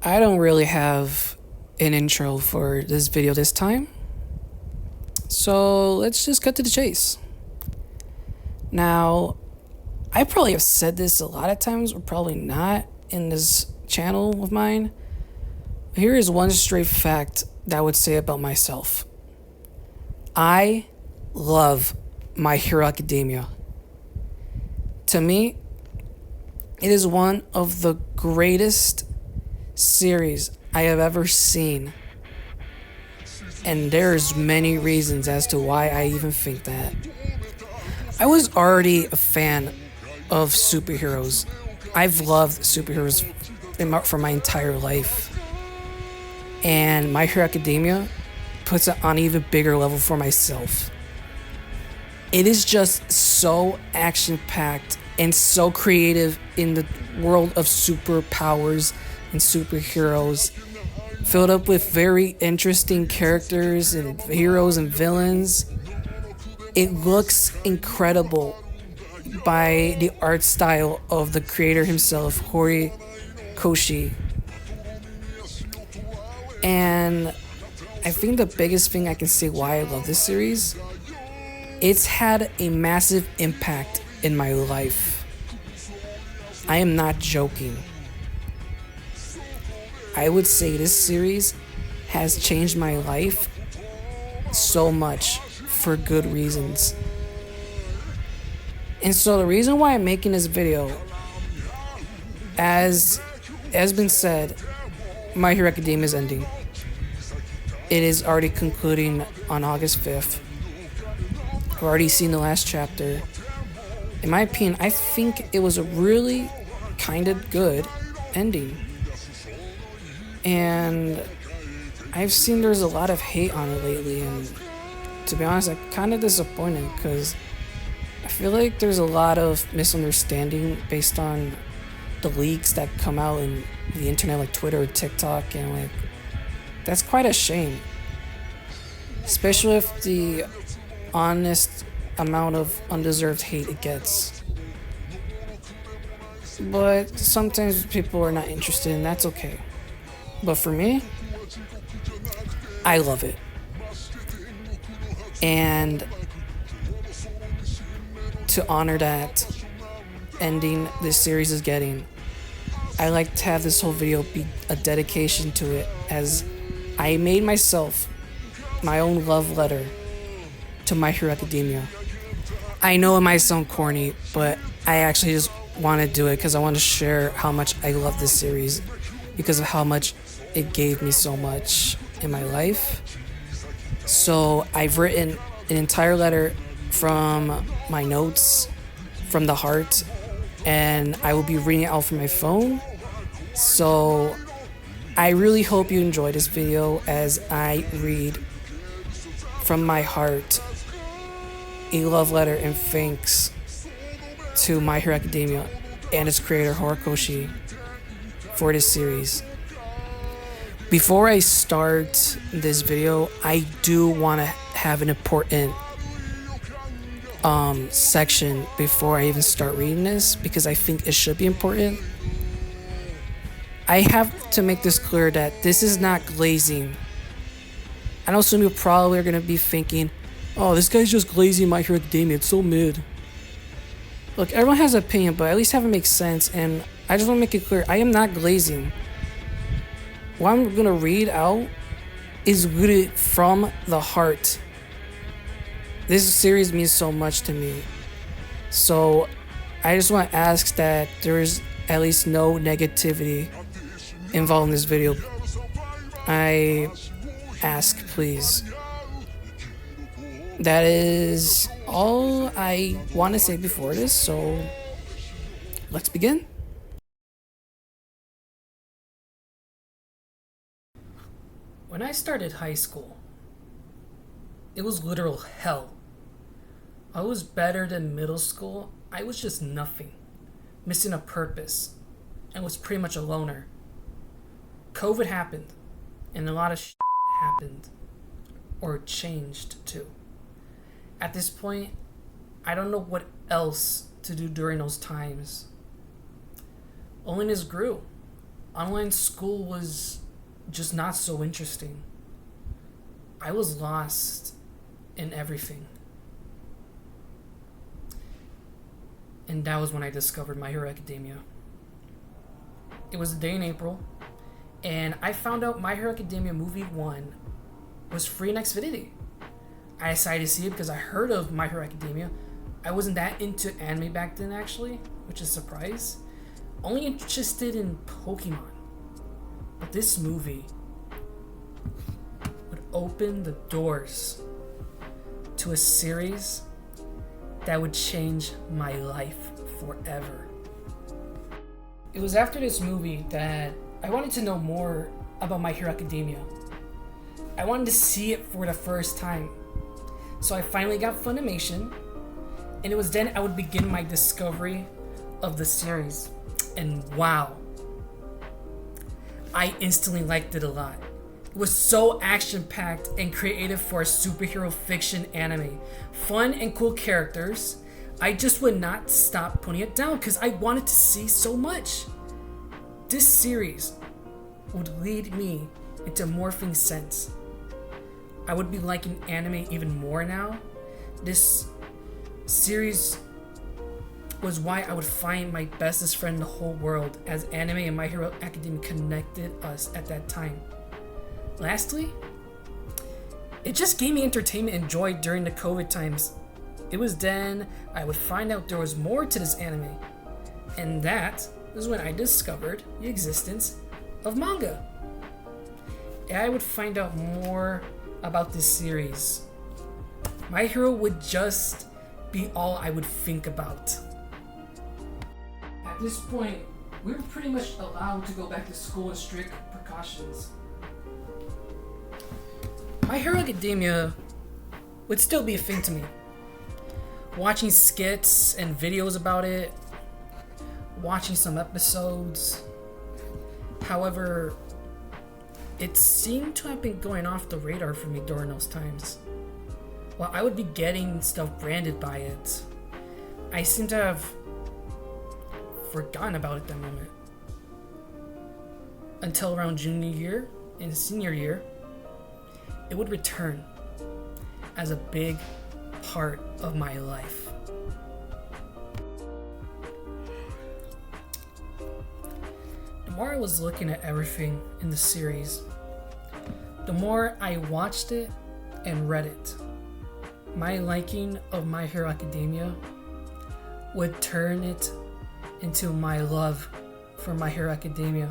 I don't really have an intro for this video this time, so let's just cut to the chase. Now, I probably have said this a lot of times, or probably not in this channel of mine. Here is one straight fact that I would say about myself. I love My Hero Academia. To me, it is one of the greatest series I have ever seen. And there's many reasons as to why I even think that. I was already a fan of superheroes. I've loved superheroes for my entire life. And My Hero Academia puts it on an even bigger level for myself. It is just so action-packed and so creative in the world of superpowers and superheroes, filled up with very interesting characters and heroes and villains. It looks incredible by the art style of the creator himself, Horikoshi. And I think the biggest thing I can say why I love this series, it's had a massive impact in my life. I am not joking. I would say this series has changed my life so much for good reasons. And so the reason why I'm making this video, as has been said, My Hero Academia is ending. It is already concluding on August 5th. I've already seen the last chapter. In my opinion, I think it was a really kind of good ending. And I've seen there's a lot of hate on it lately, and to be honest, I'm kind of disappointed because I feel like there's a lot of misunderstanding based on the leaks that come out in the internet, like Twitter or TikTok, and like that's quite a shame, especially if the honest amount of undeserved hate it gets. But sometimes people are not interested, and that's okay. But for me, I love it. And to honor that ending this series is getting, I like to have this whole video be a dedication to it, as I made myself my own love letter to My Hero Academia. I know it might sound corny, but I actually just want to do it because I want to share how much I love this series because of how much it gave me so much in my life. So I've written an entire letter from my notes, from the heart, and I will be reading it out from my phone. So I really hope you enjoy this video as I read from my heart a love letter and thanks to My Hero Academia and its creator Horikoshi for this series. Before I start this video, I do want to have an important section before I even start reading this, because I think it should be important. I have to make this clear that this is not glazing. I know some people probably are going to be thinking, oh, this guy's just glazing My Hero Academia, it's so mid. Look, everyone has an opinion, but at least have it make sense, and I just want to make it clear, I am not glazing. What I'm going to read out is rooted from the heart. This series means so much to me. So I just want to ask that there is at least no negativity involved in this video. I ask, please. That is all I want to say before this, so let's begin. When I started high school, it was literal hell. I was better than middle school. I was just nothing, missing a purpose, and was pretty much a loner. COVID happened, and a lot of shit happened, or changed too. At this point, I don't know what else to do during those times. Loneliness grew. online school was just not so interesting. I was lost in everything. And that was when I discovered My Hero Academia. It was a day in April, and I found out My Hero Academia Movie 1 was free in Xfinity. I decided to see it because I heard of My Hero Academia. I wasn't that into anime back then, actually, which is a surprise. Only interested in Pokemon. But this movie would open the doors to a series that would change my life forever. It was after this movie that I wanted to know more about My Hero Academia. I wanted to see it for the first time. So I finally got Funimation, and it was then I would begin my discovery of the series. And wow, I instantly liked it a lot. It was so action-packed and creative for a superhero fiction anime. Fun and cool characters. I just would not stop putting it down because I wanted to see so much. This series would lead me into morphing sense. I would be liking anime even more now. This series was why I would find my bestest friend in the whole world, as anime and My Hero Academia connected us at that time. Lastly, it just gave me entertainment and joy during the COVID times. It was then I would find out there was more to this anime. And that is when I discovered the existence of manga. And I would find out more about this series. My Hero would just be all I would think about. At this point, we were pretty much allowed to go back to school with strict precautions. My Hero Academia would still be a thing to me. Watching skits and videos about it, watching some episodes. However, it seemed to have been going off the radar for me during those times. While I would be getting stuff branded by it, I seem to have forgotten about it at that moment. Until around junior year and senior year, it would return as a big part of my life. The more I was looking at everything in the series, the more I watched it and read it. My liking of My Hero Academia would turn it into my love for My Hero Academia.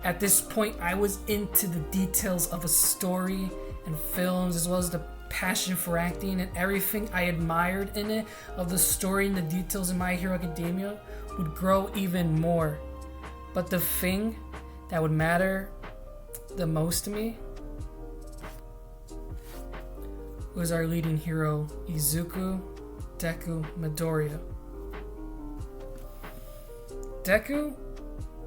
At this point, I was into the details of a story and films, as well as the passion for acting, and everything I admired in it of the story and the details in My Hero Academia would grow even more. But the thing that would matter the most to me was our leading hero, Izuku Deku Midoriya. Deku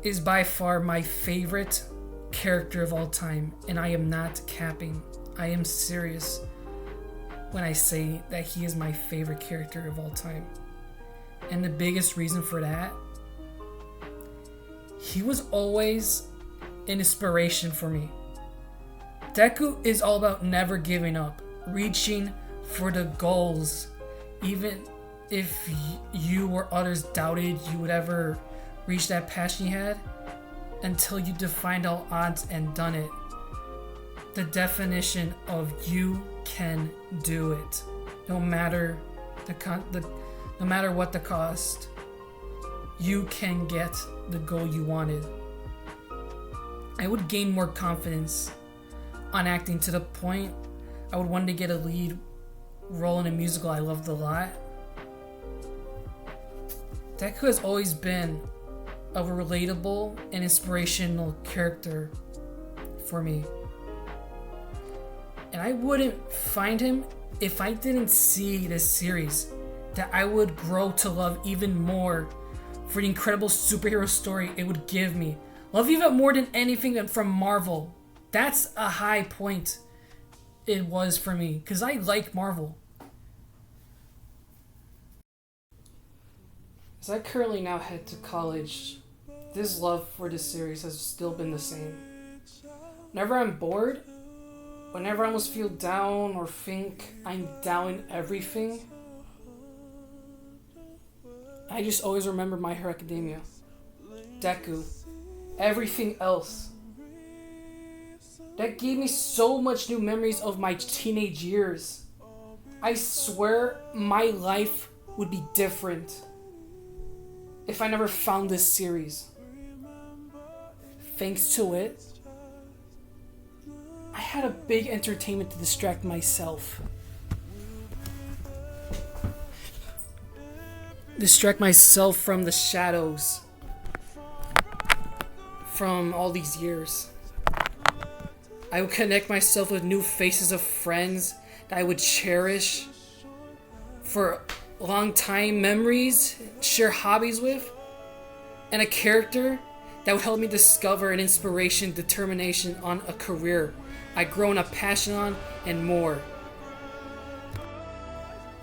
is by far my favorite character of all time, and I am not capping. I am serious when I say that he is my favorite character of all time. And the biggest reason for that, he was always an inspiration for me. Deku is all about never giving up, reaching for the goals, even if you or others doubted you would ever reach that passion you had, until you defied all odds and done it. The definition of you can do it, no matter no matter what the cost. You can get the goal you wanted. I would gain more confidence on acting to the point I would want to get a lead role in a musical I loved a lot. Deku has always been a relatable and inspirational character for me. And I wouldn't find him if I didn't see this series that I would grow to love even more for the incredible superhero story it would give me. Love even more than anything from Marvel. That's a high point it was for me, because I like Marvel. As I currently now head to college this love for this series has still been the same. Whenever I'm bored, whenever I almost feel down or think I'm down in everything, I just always remember My Hero Academia, Deku, everything else. That gave me so much new memories of my teenage years. I swear my life would be different if I never found this series. Thanks to it, I had a big entertainment to distract myself. Distract myself from the shadows from all these years. I would connect myself with new faces of friends that I would cherish for long time memories, share hobbies with, and a character that would help me discover an inspiration, determination on a career I've grown a passion on, and more.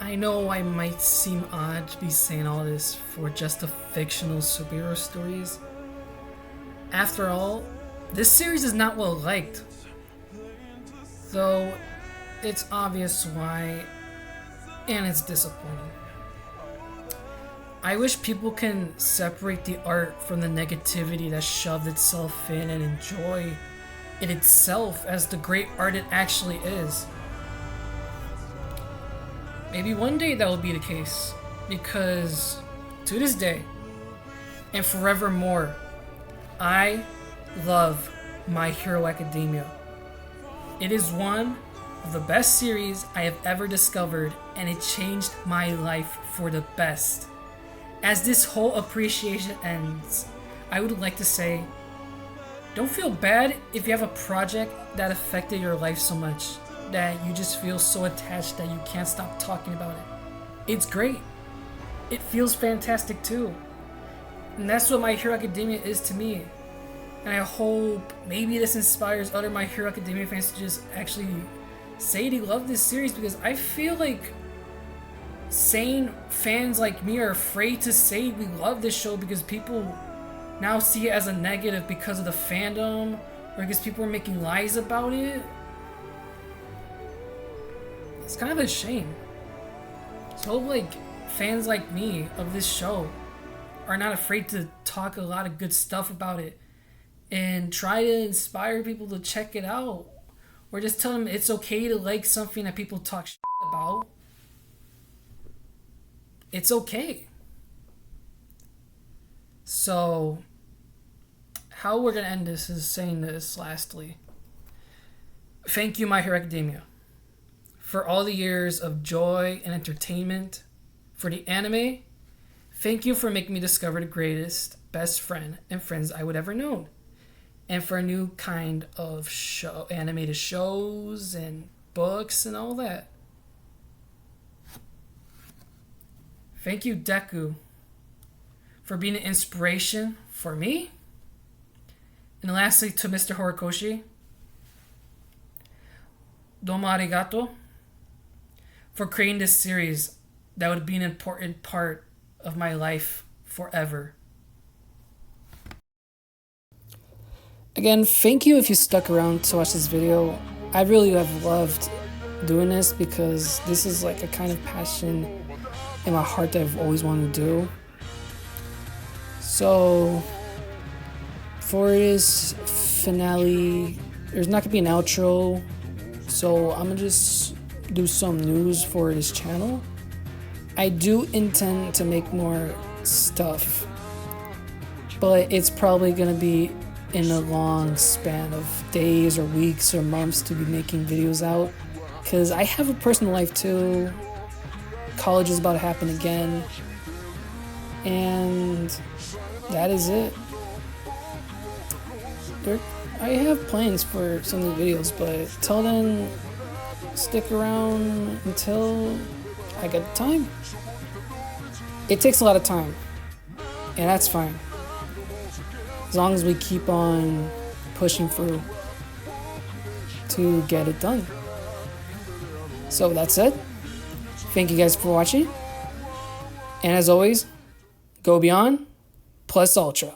I know I might seem odd to be saying all this for just the fictional superhero stories. After all, this series is not well liked, though it's obvious why, and it's disappointing. I wish people can separate the art from the negativity that shoved itself in and enjoy it itself as the great art it actually is. Maybe one day that will be the case, because to this day and forevermore, I love My Hero Academia. It is one of the best series I have ever discovered, and it changed my life for the best. As this whole appreciation ends, I would like to say, don't feel bad if you have a project that affected your life so much that you just feel so attached that you can't stop talking about it. It's great. It feels fantastic too. And that's what My Hero Academia is to me. And I hope maybe this inspires other My Hero Academia fans to just actually say they love this series, because I feel like sane fans like me are afraid to say we love this show because people now see it as a negative because of the fandom, or because people are making lies about it. It's kind of a shame. So like fans like me of this show are not afraid to talk a lot of good stuff about it and try to inspire people to check it out, or just tell them it's okay to like something that people talk shit about. It's okay. So how we're gonna end this is saying this lastly. Thank you, My Hero Academia, for all the years of joy and entertainment. For the anime, thank you for making me discover the greatest, best friend and friends I would ever know. And for a new kind of show, animated shows and books and all that. Thank you, Deku, for being an inspiration for me. And lastly, to Mr. Horikoshi, domo arigato for creating this series that would be an important part of my life forever. Again, thank you if you stuck around to watch this video. I really have loved doing this because this is like a kind of passion in my heart that I've always wanted to do. So for this finale, there's not gonna be an outro, so I'm gonna just do some news for this channel. I do intend to make more stuff, but it's probably gonna be in a long span of days or weeks or months to be making videos out, because I have a personal life too. College is about to happen again, and that is it. I have plans for some of the videos, but till then, stick around until I get the time. It takes a lot of time, and that's fine, as long as we keep on pushing through to get it done. So that's it. Thank you guys for watching, and as always, go beyond plus ultra.